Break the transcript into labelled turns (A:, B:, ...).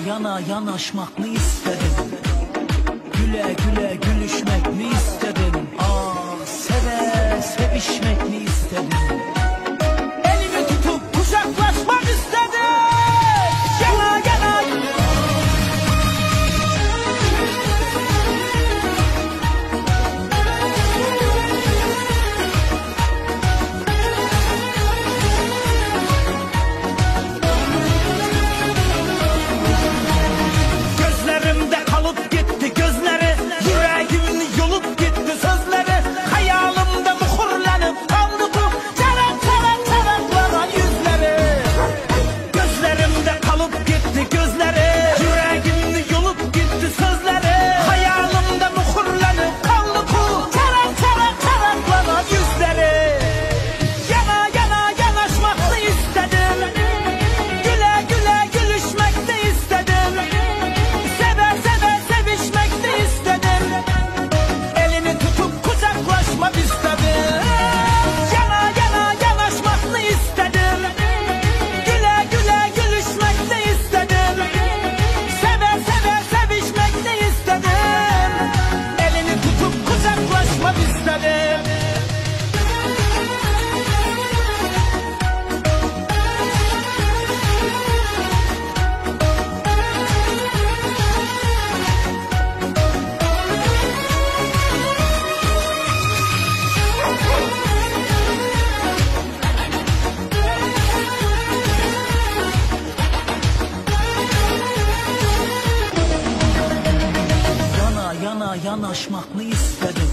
A: yana yanaşmak mı istedim? Güle güle gülüşmek mi istedim? Ah, seve sevişmek mi istedim? Elimi tutup kucaklaşmak istedim. Yana yana. Gözlerimde kalıp gitti gözleri, yüreğimni yolup gitti sözleri. Hayalimde muhurlanıp kaldı bu çarak çarak çaraklanan yüzleri. Gözlerimde kalıp gitti gözleri, yüreğimni yolup gitti sözleri. Hayalimde muhurlanıp kaldı bu çarak çarak çaraklanan yüzleri. Yana yana yanaşmak da istedim, güle güle gülüşmek de istedim, seve seve sevişmek de istedim, elini tutup kucaklaşmak istedim. Yana yana yanaşmak da istedim, güle güle gülüşmek de istedim, seve seve sevişmek de istedim, elini tutup kucaklaşmak istedim. Yana yana yanaşmak mı istedim?